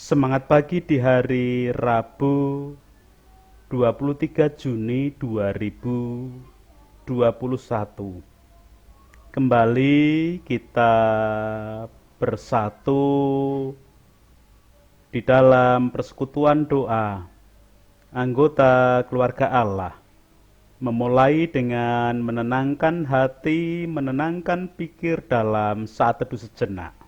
Semangat pagi di hari Rabu 23 Juni 2021. Kembali kita bersatu di dalam persekutuan doa anggota keluarga Allah. Memulai dengan menenangkan hati, menenangkan pikir dalam saat teduh sejenak.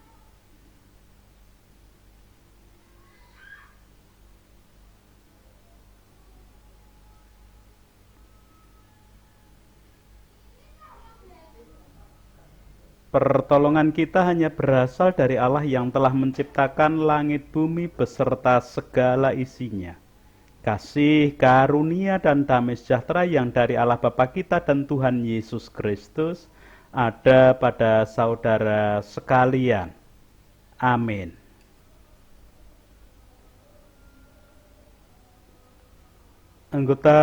Pertolongan kita hanya berasal dari Allah yang telah menciptakan langit bumi beserta segala isinya. Kasih, karunia, dan damai sejahtera yang dari Allah Bapa kita dan Tuhan Yesus Kristus ada pada saudara sekalian. Amin. Anggota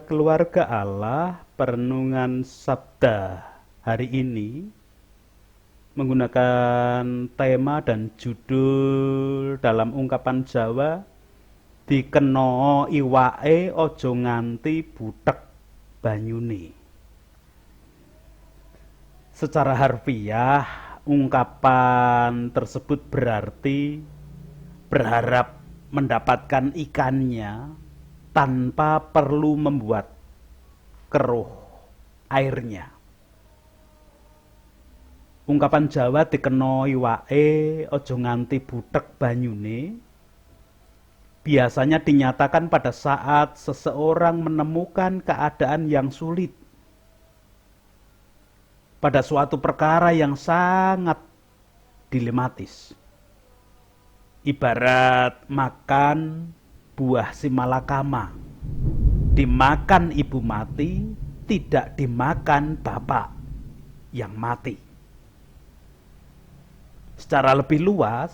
keluarga Allah, perenungan Sabda hari ini menggunakan tema dan judul dalam ungkapan Jawa, dikeno iwake ojo nganti butek banyune. Secara harfiah, ungkapan tersebut berarti berharap mendapatkan ikannya tanpa perlu membuat keruh airnya. Ungkapan Jawa dikeno iwake ojo nganti butek banyune biasanya dinyatakan pada saat seseorang menemukan keadaan yang sulit pada suatu perkara yang sangat dilematis. Ibarat makan buah simalakama, dimakan ibu mati, tidak dimakan bapak yang mati. Secara lebih luas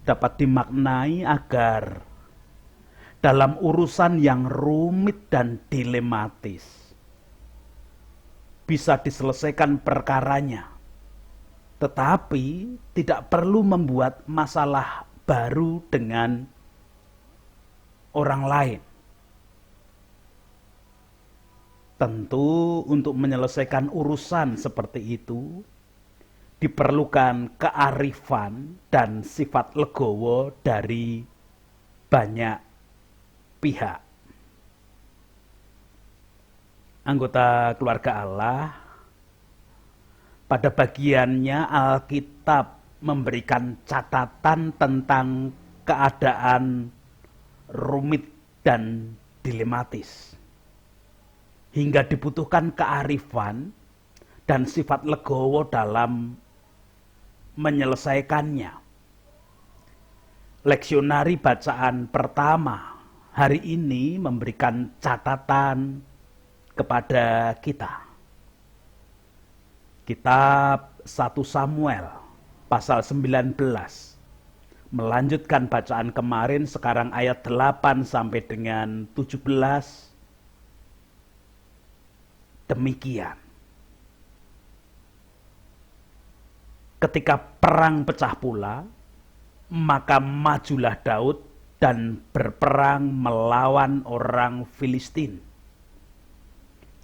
dapat dimaknai agar dalam urusan yang rumit dan dilematis bisa diselesaikan perkaranya, tetapi tidak perlu membuat masalah baru dengan orang lain. Tentu untuk menyelesaikan urusan seperti itu diperlukan kearifan dan sifat legowo dari banyak pihak. Anggota keluarga Allah, pada bagiannya Alkitab memberikan catatan tentang keadaan rumit dan dilematis, hingga dibutuhkan kearifan dan sifat legowo dalam menyelesaikannya. Leksionari bacaan pertama hari ini memberikan catatan kepada kita. Kitab 1 Samuel pasal 19 melanjutkan bacaan kemarin, sekarang ayat 8 sampai dengan 17. Demikian. Ketika perang pecah pula, maka majulah Daud dan berperang melawan orang Filistin.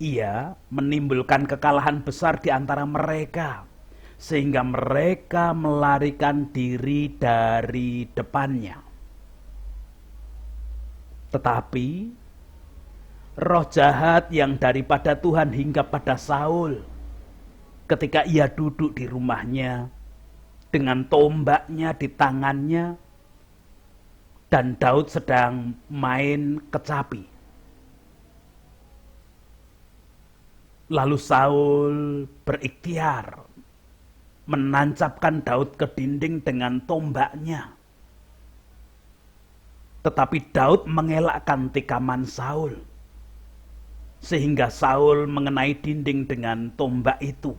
Ia menimbulkan kekalahan besar di antara mereka, sehingga mereka melarikan diri dari depannya. Tetapi roh jahat yang daripada Tuhan hingga pada Saul, ketika ia duduk di rumahnya dengan tombaknya di tangannya dan Daud sedang main kecapi. Lalu Saul berikhtiar menancapkan Daud ke dinding dengan tombaknya. Tetapi Daud mengelakkan tikaman Saul, sehingga Saul mengenai dinding dengan tombak itu.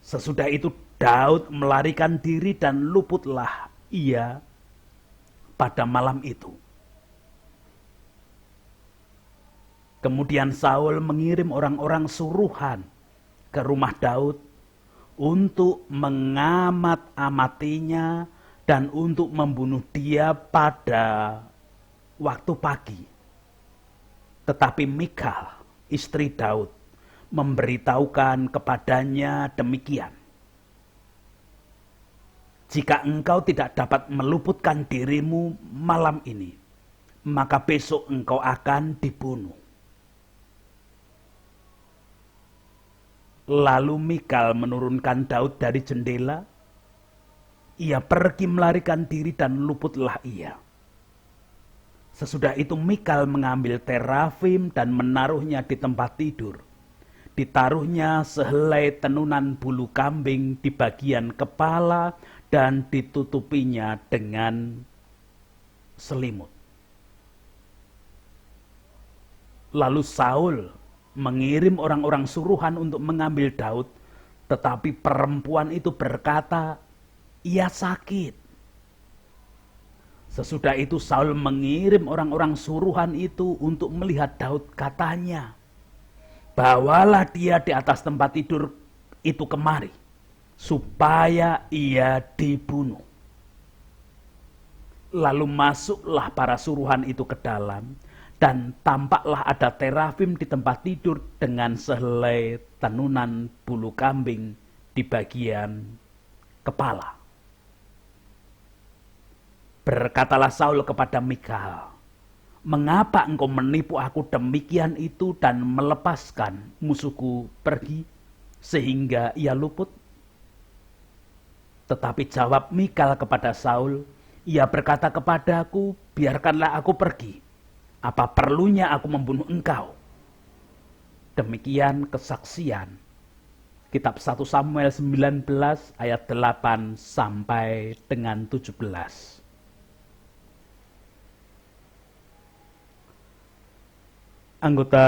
Sesudah itu Daud melarikan diri dan luputlah ia pada malam itu. Kemudian Saul mengirim orang-orang suruhan ke rumah Daud untuk mengamat-amatinya dan untuk membunuh dia pada waktu pagi. Tetapi Mikal, istri Daud, memberitahukan kepadanya demikian. Jika engkau tidak dapat meluputkan dirimu malam ini, maka besok engkau akan dibunuh. Lalu Mikal menurunkan Daud dari jendela. Ia pergi melarikan diri dan luputlah ia. Sesudah itu Mikal mengambil terafim dan menaruhnya di tempat tidur. Ditaruhnya sehelai tenunan bulu kambing di bagian kepala dan ditutupinya dengan selimut. Lalu Saul mengirim orang-orang suruhan untuk mengambil Daud, tetapi perempuan itu berkata, ia sakit. Sesudah itu Saul mengirim orang-orang suruhan itu untuk melihat Daud, katanya, bawalah dia di atas tempat tidur itu kemari, supaya ia dibunuh. Lalu masuklah para suruhan itu ke dalam, dan tampaklah ada terafim di tempat tidur dengan sehelai tenunan bulu kambing di bagian kepala. Berkatalah Saul kepada Mikal, mengapa engkau menipu aku demikian itu dan melepaskan musuhku pergi sehingga ia luput? Tetapi jawab Mikal kepada Saul, ia berkata kepadaku, biarkanlah aku pergi. Apa perlunya aku membunuh engkau? Demikian kesaksian. Kitab 1 Samuel 19 ayat 8 sampai dengan 17. Anggota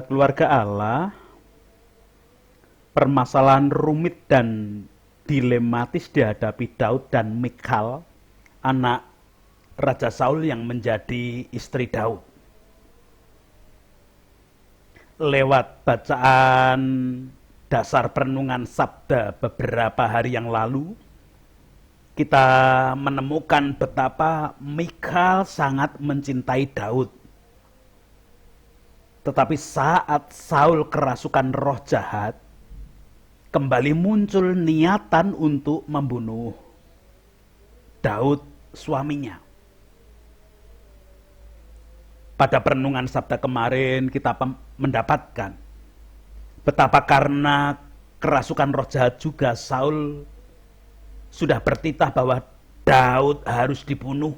keluarga Allah, permasalahan rumit dan dilematis dihadapi Daud dan Mikal, anak Raja Saul yang menjadi istri Daud. Lewat bacaan dasar perenungan sabda beberapa hari yang lalu, kita menemukan betapa Mikal sangat mencintai Daud. Tetapi saat Saul kerasukan roh jahat, kembali muncul niatan untuk membunuh Daud suaminya. Pada perenungan sabda kemarin kita mendapatkan betapa karena kerasukan roh jahat juga Saul sudah bertitah bahwa Daud harus dibunuh.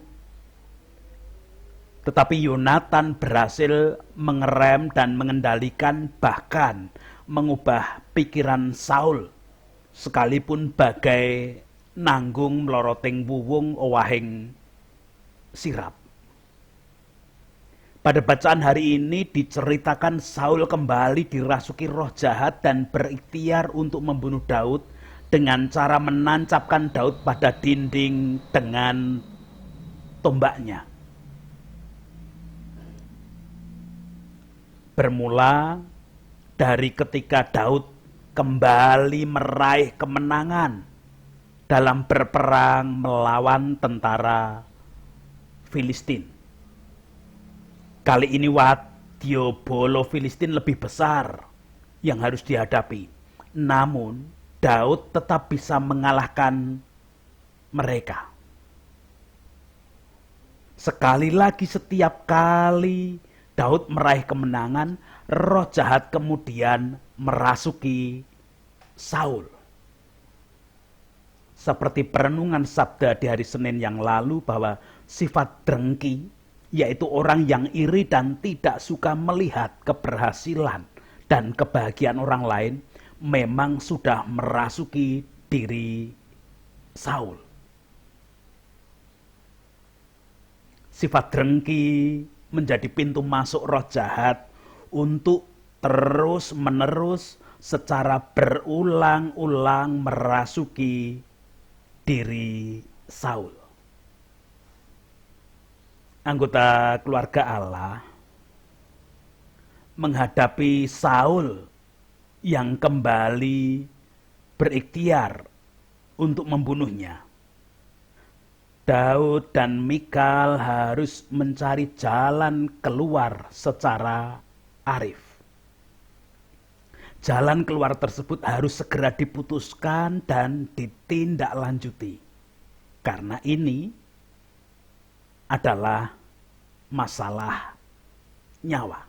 Tetapi Yonatan berhasil mengerem dan mengendalikan, bahkan mengubah pikiran Saul, sekalipun bagai nanggung meloroting wuwung owahing sirap. Pada bacaan hari ini diceritakan Saul kembali dirasuki roh jahat dan berikhtiar untuk membunuh Daud dengan cara menancapkan Daud pada dinding dengan tombaknya. Bermula dari ketika Daud kembali meraih kemenangan dalam berperang melawan tentara Filistin. Kali ini wadyabala Filistin lebih besar yang harus dihadapi. Namun Daud tetap bisa mengalahkan mereka. Sekali lagi, setiap kali Daud meraih kemenangan, roh jahat kemudian merasuki Saul. Seperti perenungan sabda di hari Senin yang lalu bahwa sifat dengki, yaitu orang yang iri dan tidak suka melihat keberhasilan dan kebahagiaan orang lain, memang sudah merasuki diri Saul. Sifat dengki menjadi pintu masuk roh jahat untuk terus-menerus secara berulang-ulang merasuki diri Saul. Anggota keluarga Allah menghadapi Saul yang kembali berikhtiar untuk membunuhnya. Daud dan Mikal harus mencari jalan keluar secara arif. Jalan keluar tersebut harus segera diputuskan dan ditindaklanjuti. Karena ini adalah masalah nyawa.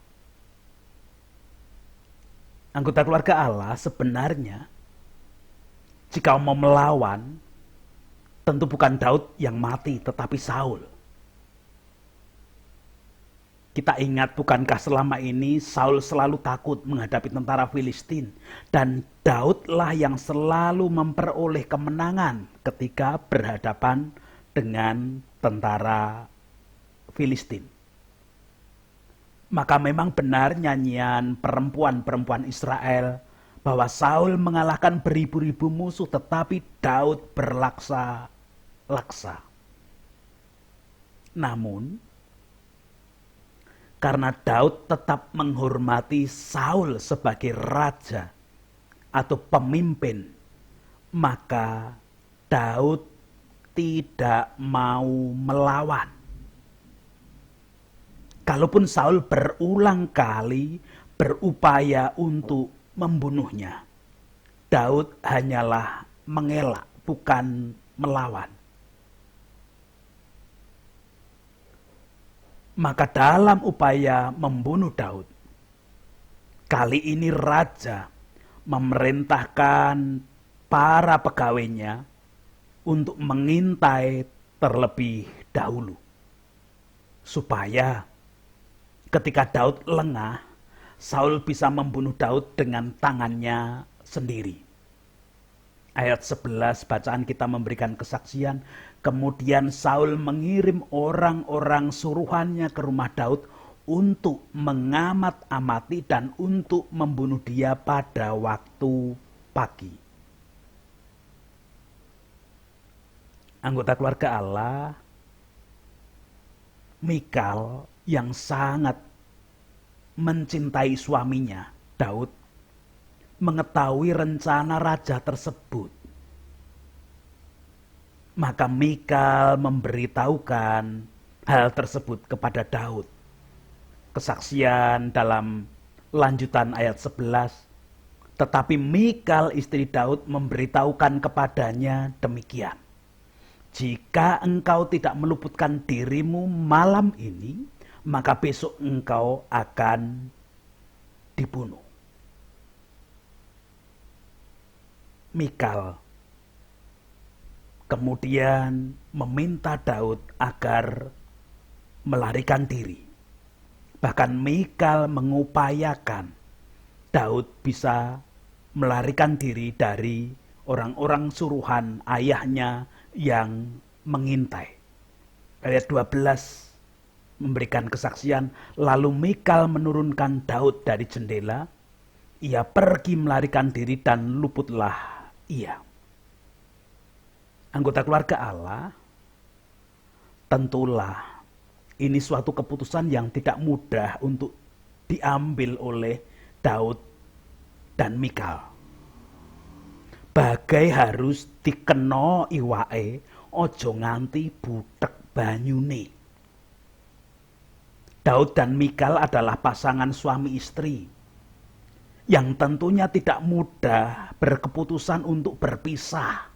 Anggota keluarga Allah sebenarnya jika mau melawan, tentu bukan Daud yang mati, tetapi Saul. Kita ingat, bukankah selama ini Saul selalu takut menghadapi tentara Filistin, dan Daudlah yang selalu memperoleh kemenangan ketika berhadapan dengan tentara Filistin. Maka memang benar nyanyian perempuan-perempuan Israel bahwa Saul mengalahkan beribu-ribu musuh, tetapi Daud berlaksa-laksa. Namun, karena Daud tetap menghormati Saul sebagai raja atau pemimpin, maka Daud tidak mau melawan. Kalaupun Saul berulang kali berupaya untuk membunuhnya, Daud hanyalah mengelak, bukan melawan. Maka dalam upaya membunuh Daud, kali ini raja memerintahkan para pegawainya untuk mengintai terlebih dahulu, supaya ketika Daud lengah, Saul bisa membunuh Daud dengan tangannya sendiri. Ayat 11 bacaan kita memberikan kesaksian, kemudian Saul mengirim orang-orang suruhannya ke rumah Daud untuk mengamat-amati dan untuk membunuh dia pada waktu pagi. Anggota keluarga Allah, Mikal yang sangat mencintai suaminya, Daud, mengetahui rencana raja tersebut. Maka Mikal memberitahukan hal tersebut kepada Daud. Kesaksian dalam lanjutan ayat 11. Tetapi Mikal istri Daud memberitahukan kepadanya demikian. Jika engkau tidak meluputkan dirimu malam ini, maka besok engkau akan dibunuh. Mikal kemudian meminta Daud agar melarikan diri. Bahkan Mikal mengupayakan Daud bisa melarikan diri dari orang-orang suruhan ayahnya yang mengintai. Ayat 12 memberikan kesaksian, lalu Mikal menurunkan Daud dari jendela, ia pergi melarikan diri dan luputlah ia. Anggota keluarga Allah, tentulah ini suatu keputusan yang tidak mudah untuk diambil oleh Daud dan Mikal. Bagai harus dikena iwake, ojo nganti butek banyune. Daud dan Mikal adalah pasangan suami istri yang tentunya tidak mudah berkeputusan untuk berpisah.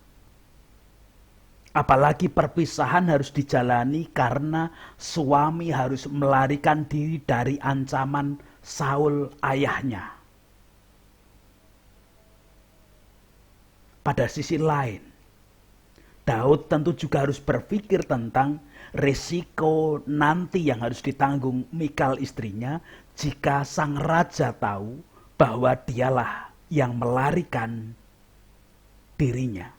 Apalagi perpisahan harus dijalani karena suami harus melarikan diri dari ancaman Saul ayahnya. Pada sisi lain, Daud tentu juga harus berpikir tentang risiko nanti yang harus ditanggung Mikal istrinya jika sang raja tahu bahwa dialah yang melarikan dirinya.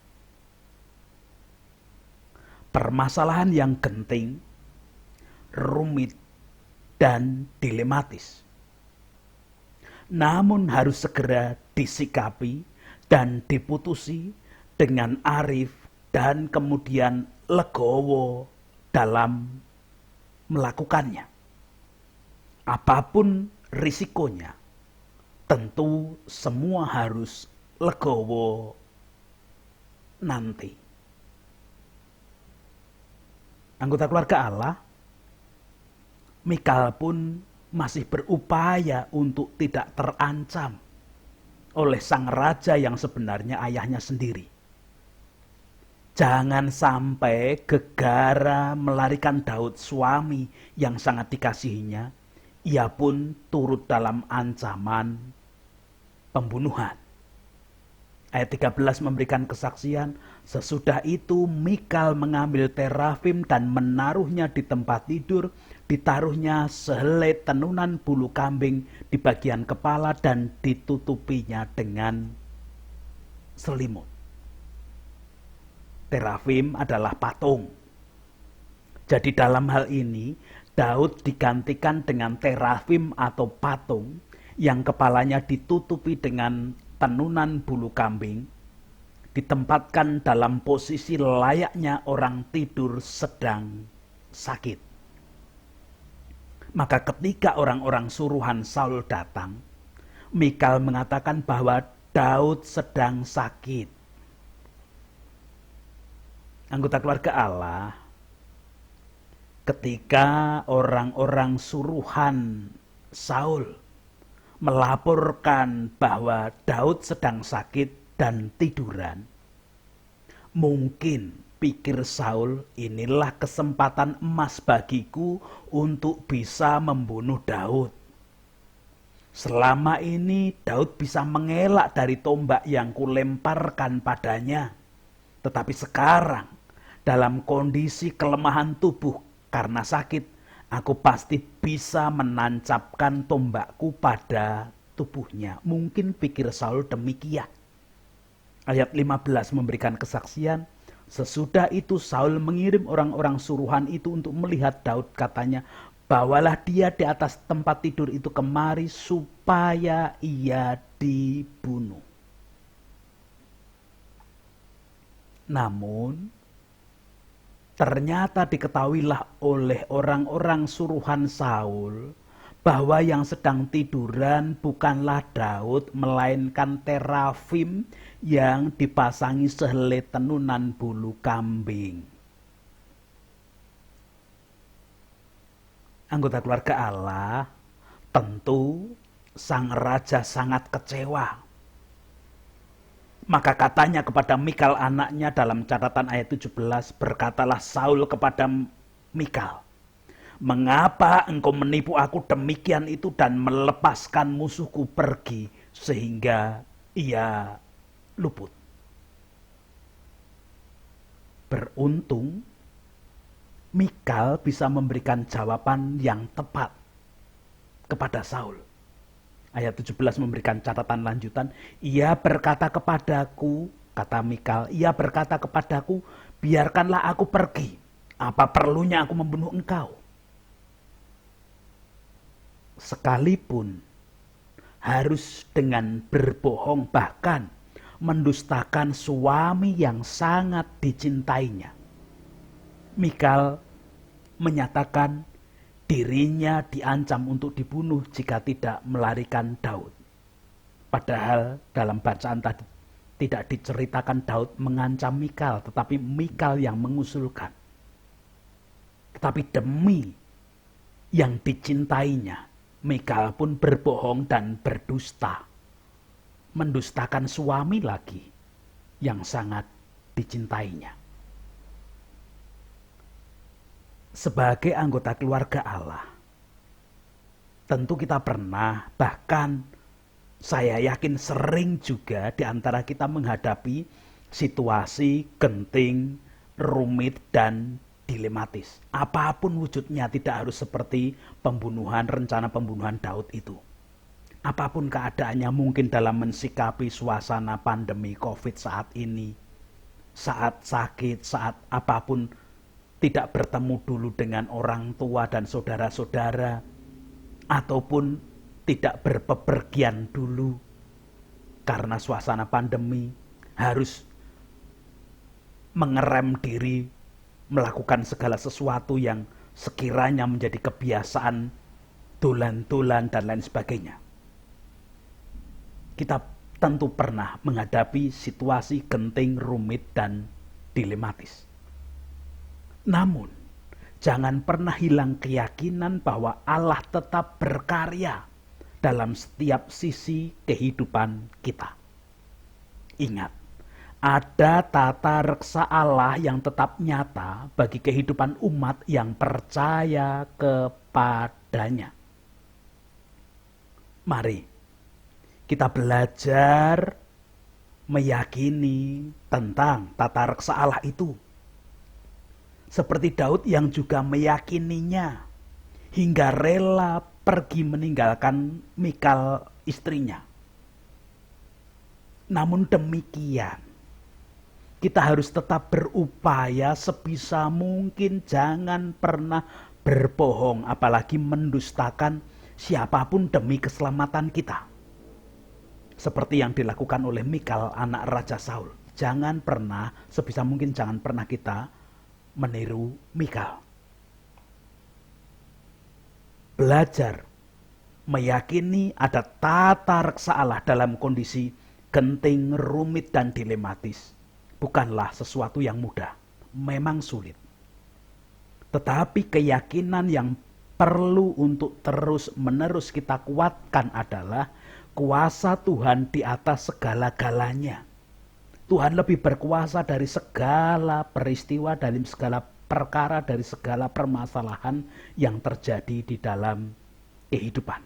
Permasalahan yang genting, rumit, dan dilematis. Namun harus segera disikapi dan diputusi dengan arif dan kemudian legowo dalam melakukannya. Apapun risikonya, tentu semua harus legowo nanti. anggota keluarga Allah, Mikal pun masih berupaya untuk tidak terancam oleh sang raja yang sebenarnya ayahnya sendiri. Jangan sampai gegara melarikan Daud, suami yang sangat dikasihinya, ia pun turut dalam ancaman pembunuhan. Ayat 13 memberikan kesaksian, sesudah itu Mikal mengambil terafim dan menaruhnya di tempat tidur, ditaruhnya sehelai tenunan bulu kambing di bagian kepala dan ditutupinya dengan selimut. Terafim adalah patung. Jadi dalam hal ini, Daud digantikan dengan terafim atau patung yang kepalanya ditutupi dengan tenunan bulu kambing, ditempatkan dalam posisi layaknya orang tidur sedang sakit. Maka ketika orang-orang suruhan Saul datang, Mikal mengatakan bahwa Daud sedang sakit. Anggota keluarga Allah, ketika orang-orang suruhan Saul melaporkan bahwa Daud sedang sakit dan tiduran, mungkin pikir Saul, inilah kesempatan emas bagiku untuk bisa membunuh Daud. Selama ini Daud bisa mengelak dari tombak yang kulemparkan padanya. Tetapi sekarang dalam kondisi kelemahan tubuh karena sakit, aku pasti bisa menancapkan tombakku pada tubuhnya. Mungkin pikir Saul demikian. Ayat 15 memberikan kesaksian. Sesudah itu Saul mengirim orang-orang suruhan itu untuk melihat Daud. Katanya, bawalah dia di atas tempat tidur itu kemari supaya ia dibunuh. Namun ternyata diketahuilah oleh orang-orang suruhan Saul bahwa yang sedang tiduran bukanlah Daud, melainkan terafim yang dipasangi sehelai tenunan bulu kambing. Anggota keluarga Allah, tentu sang raja sangat kecewa. Maka katanya kepada Mikal anaknya dalam catatan ayat 17, berkatalah Saul kepada Mikal, mengapa engkau menipu aku demikian itu dan melepaskan musuhku pergi sehingga ia luput. Beruntung Mikal bisa memberikan jawaban yang tepat kepada Saul. Ayat 17 memberikan catatan lanjutan. Ia berkata kepadaku, kata Mikal, ia berkata kepadaku, biarkanlah aku pergi. Apa perlunya aku membunuh engkau? Sekalipun harus dengan berbohong, bahkan mendustakan suami yang sangat dicintainya, Mikal menyatakan dirinya diancam untuk dibunuh jika tidak melarikan Daud. Padahal dalam bacaan tadi tidak diceritakan Daud mengancam Mikal, tetapi Mikal yang mengusulkan. Tetapi demi yang dicintainya, Mikal pun berbohong dan berdusta. Mendustakan suami lagi yang sangat dicintainya. Sebagai anggota keluarga Allah, tentu kita pernah, bahkan saya yakin sering juga di antara kita menghadapi situasi genting, rumit, dan dilematis. Apapun wujudnya, tidak harus seperti pembunuhan, rencana pembunuhan Daud itu. Apapun keadaannya, mungkin dalam mensikapi suasana pandemi COVID saat ini, saat sakit, saat apapun, tidak bertemu dulu dengan orang tua dan saudara-saudara, ataupun tidak berpepergian dulu karena suasana pandemi, harus mengerem diri, melakukan segala sesuatu yang sekiranya menjadi kebiasaan, dolan-dolan dan lain sebagainya. Kita tentu pernah menghadapi situasi genting, rumit, dan dilematis. Namun, Jangan pernah hilang keyakinan bahwa Allah tetap berkarya dalam setiap sisi kehidupan kita. Ingat, ada tata reksa Allah yang tetap nyata bagi kehidupan umat yang percaya kepadanya. Mari kita belajar meyakini tentang tata reksa Allah itu. Seperti Daud yang juga meyakininya hingga rela pergi meninggalkan Mikal istrinya. Namun demikian, kita harus tetap berupaya sebisa mungkin jangan pernah berbohong, apalagi mendustakan siapapun demi keselamatan kita. Seperti yang dilakukan oleh Mikal, anak Raja Saul. Jangan pernah, sebisa mungkin jangan pernah kita meniru Mikal. Belajar meyakini ada tata reksa Allah dalam kondisi genting, rumit, dan dilematis bukanlah sesuatu yang mudah, memang sulit. Tetapi keyakinan yang perlu untuk terus-menerus kita kuatkan adalah kuasa Tuhan di atas segala-galanya. Tuhan lebih berkuasa dari segala peristiwa, dari segala perkara, dari segala permasalahan yang terjadi di dalam kehidupan.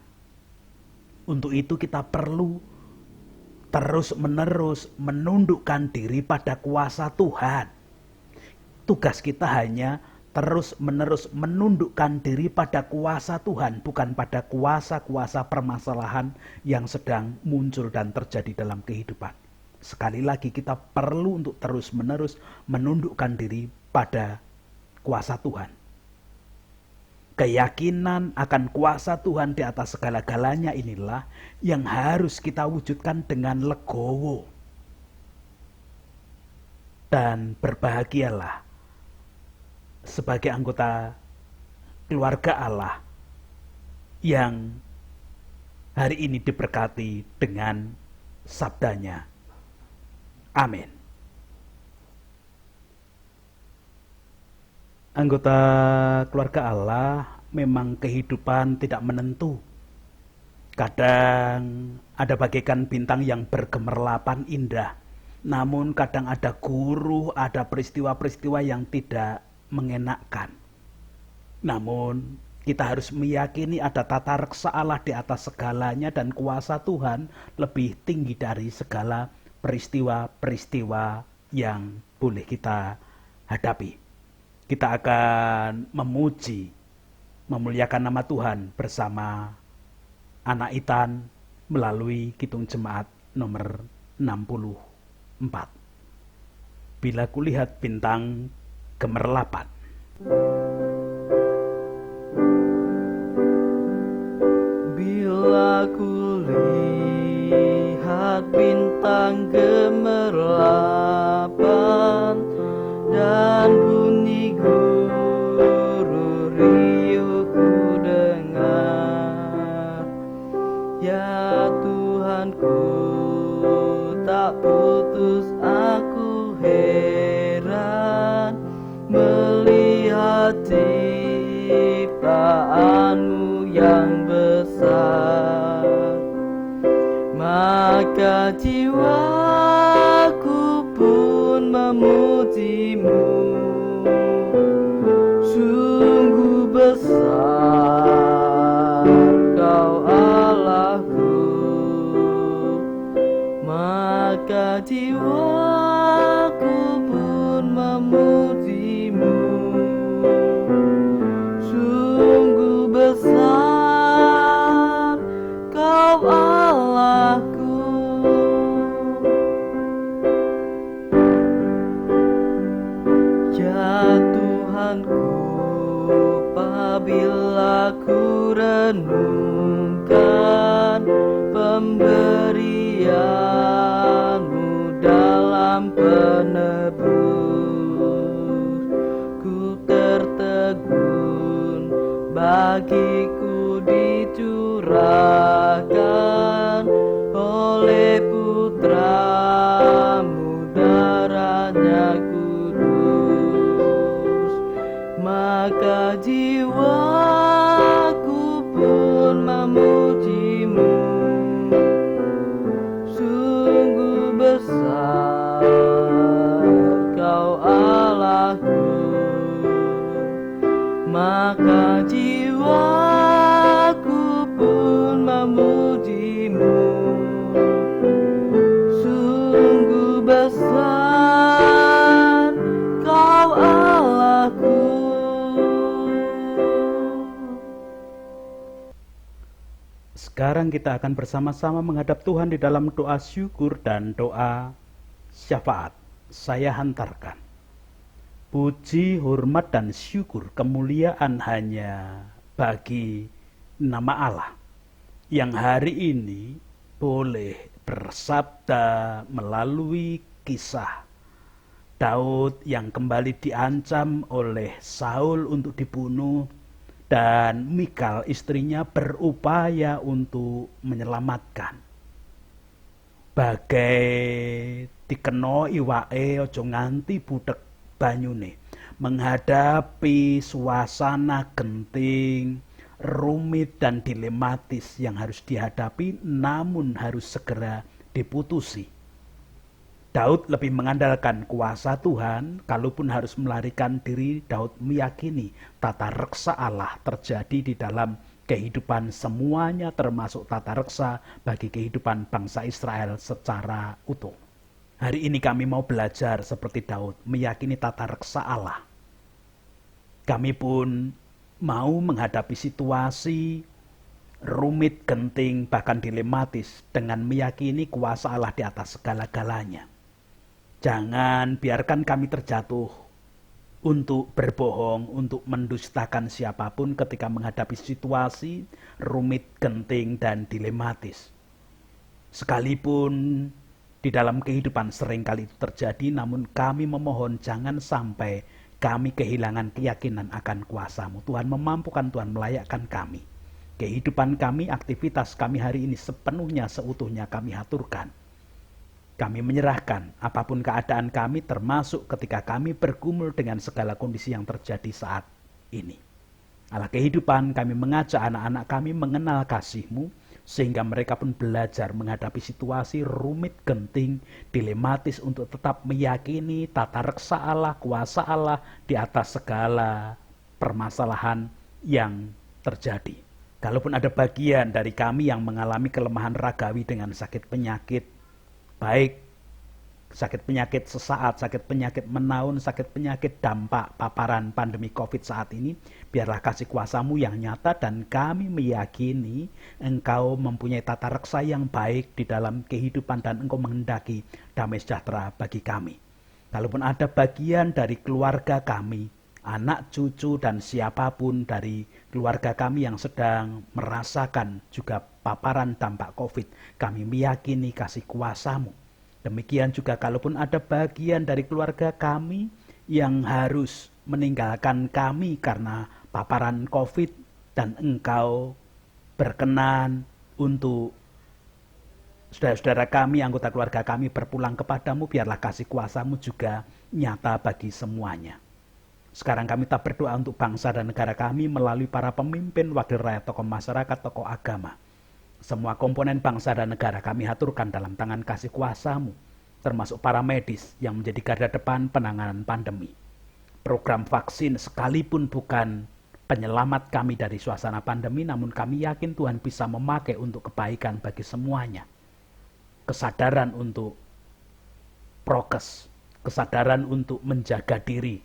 Untuk itu kita perlu terus-menerus menundukkan diri pada kuasa Tuhan. Tugas kita hanya terus-menerus menundukkan diri pada kuasa Tuhan, bukan pada kuasa-kuasa permasalahan yang sedang muncul dan terjadi dalam kehidupan. Sekali lagi kita perlu untuk terus-menerus menundukkan diri pada kuasa Tuhan. Keyakinan akan kuasa Tuhan di atas segala-galanya inilah yang harus kita wujudkan dengan legowo. Dan berbahagialah sebagai anggota keluarga Allah yang hari ini diberkati dengan sabdanya. Amin. Anggota keluarga Allah, memang kehidupan tidak menentu. Kadang ada bagaikan bintang yang bergemerlapan indah. Namun kadang ada guruh, ada peristiwa-peristiwa yang tidak mengenakkan. Namun kita harus meyakini ada tata reksa Allah di atas segalanya dan kuasa Tuhan lebih tinggi dari segala peristiwa-peristiwa yang boleh kita hadapi. Kita akan memuji, memuliakan nama Tuhan bersama anak Itan melalui Kidung Jemaat nomor 64. Bila kulihat bintang gemerlapan. Bila kulihat bintang gemerlapan dan bunyi guru riuh ku dengar, ya Tuhanku, tak putus aku heran melihat ciptaanmu yang besar. Maka jiwaku pun memujimu, sungguh besar Kau Allahku. Maka jiwaku pun memujimu, sungguh besar Kau Allahku. Ya Tuhanku, apabila ku renungkan pemberianmu dalam penebus, ku tertegun bagiku dicurahkan oleh putramu darahnya kudus. Maka maka jiwaku pun memujimu. Sungguh besar Kau Allahku, maka jiwaku pun memujimu. Sungguh besar Kau Allahku. Sekarang kita akan bersama-sama menghadap Tuhan di dalam doa syukur dan doa syafaat. Saya hantarkan. Puji, hormat, dan syukur kemuliaan hanya bagi nama Allah yang hari ini boleh bersabda melalui kisah Daud yang kembali diancam oleh Saul untuk dibunuh, dan Mikal istrinya berupaya untuk menyelamatkan. Bagai dikeno iwake aja nganti budek banyune, menghadapi suasana genting, rumit dan dilematis yang harus dihadapi namun harus segera diputusi. Daud lebih mengandalkan kuasa Tuhan. Kalaupun harus melarikan diri, Daud meyakini tata reksa Allah terjadi di dalam kehidupan semuanya, termasuk tata reksa bagi kehidupan bangsa Israel secara utuh. Hari ini kami mau belajar seperti Daud, meyakini tata reksa Allah. Kami pun mau menghadapi situasi rumit, genting, bahkan dilematis dengan meyakini kuasa Allah di atas segala-galanya. Jangan biarkan kami terjatuh untuk berbohong, untuk mendustakan siapapun ketika menghadapi situasi rumit, genting, dan dilematis. Sekalipun di dalam kehidupan seringkali itu terjadi, namun kami memohon jangan sampai kami kehilangan keyakinan akan kuasa-Mu. Tuhan memampukan, Tuhan melayakkan kami. Kehidupan kami, aktivitas kami hari ini sepenuhnya, seutuhnya kami haturkan. Kami menyerahkan apapun keadaan kami, termasuk ketika kami bergumul dengan segala kondisi yang terjadi saat ini. Allah kehidupan, kami mengajak anak-anak kami mengenal kasih-Mu, sehingga mereka pun belajar menghadapi situasi rumit, genting, dilematis untuk tetap meyakini tata reksa Allah, kuasa Allah di atas segala permasalahan yang terjadi. Kalaupun ada bagian dari kami yang mengalami kelemahan ragawi dengan sakit penyakit, baik sakit penyakit sesaat, sakit penyakit menaun, sakit penyakit dampak paparan pandemi COVID saat ini, biarlah kasih kuasa-Mu yang nyata dan kami meyakini Engkau mempunyai tata reksa yang baik di dalam kehidupan dan Engkau menghendaki damai sejahtera bagi kami. Kalaupun ada bagian dari keluarga kami, anak, cucu, dan siapapun dari keluarga kami yang sedang merasakan juga paparan dampak COVID, kami meyakini kasih kuasa-Mu. Demikian juga kalaupun ada bagian dari keluarga kami yang harus meninggalkan kami karena paparan COVID, dan Engkau berkenan untuk saudara-saudara kami, anggota keluarga kami berpulang kepadamu, biarlah kasih kuasa-Mu juga nyata bagi semuanya. Sekarang kami tak berdoa untuk bangsa dan negara kami melalui para pemimpin, wakil rakyat, tokoh masyarakat, tokoh agama. Semua komponen bangsa dan negara kami haturkan dalam tangan kasih kuasa-Mu, termasuk para medis yang menjadi garda depan penanganan pandemi. Program vaksin sekalipun bukan penyelamat kami dari suasana pandemi, namun kami yakin Tuhan bisa memakai untuk kebaikan bagi semuanya. Kesadaran untuk prokes, kesadaran untuk menjaga diri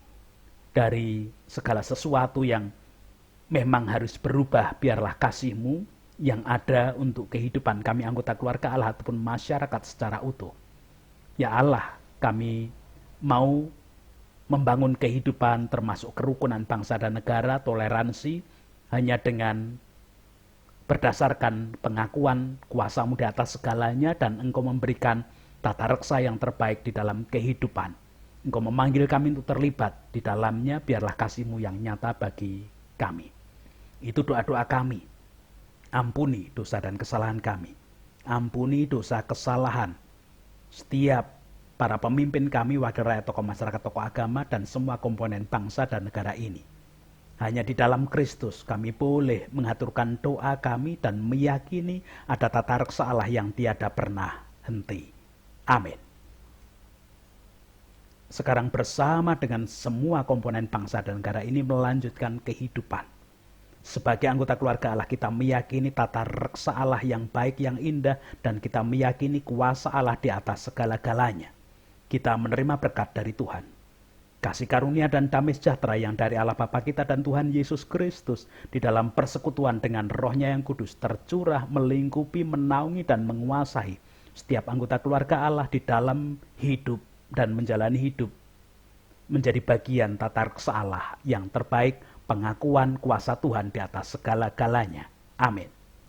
dari segala sesuatu yang memang harus berubah, biarlah kasih-Mu yang ada untuk kehidupan kami anggota keluarga Allah ataupun masyarakat secara utuh. Ya Allah, kami mau membangun kehidupan termasuk kerukunan bangsa dan negara, toleransi, hanya dengan berdasarkan pengakuan kuasa-Mu di atas segalanya, dan Engkau memberikan tata reksa yang terbaik di dalam kehidupan. Engkau memanggil kami untuk terlibat di dalamnya, biarlah kasih-Mu yang nyata bagi kami. Itu doa-doa kami. Ampuni dosa dan kesalahan kami. Ampuni dosa kesalahan setiap para pemimpin kami, wakil rakyat, tokoh masyarakat, tokoh agama, dan semua komponen bangsa dan negara ini. Hanya di dalam Kristus kami boleh mengaturkan doa kami dan meyakini ada tata reksa Allah yang tiada pernah henti. Amin. Sekarang bersama dengan semua komponen bangsa dan negara ini melanjutkan kehidupan. Sebagai anggota keluarga Allah, kita meyakini tata reksa Allah yang baik, yang indah, dan kita meyakini kuasa Allah di atas segala-galanya. Kita menerima berkat dari Tuhan. Kasih karunia dan damai sejahtera yang dari Allah Bapa kita dan Tuhan Yesus Kristus di dalam persekutuan dengan Roh-Nya yang kudus tercurah, melingkupi, menaungi, dan menguasai setiap anggota keluarga Allah di dalam hidup dan menjalani hidup menjadi bagian tata reksa Allah yang terbaik, pengakuan kuasa Tuhan di atas segala-galanya. Amin.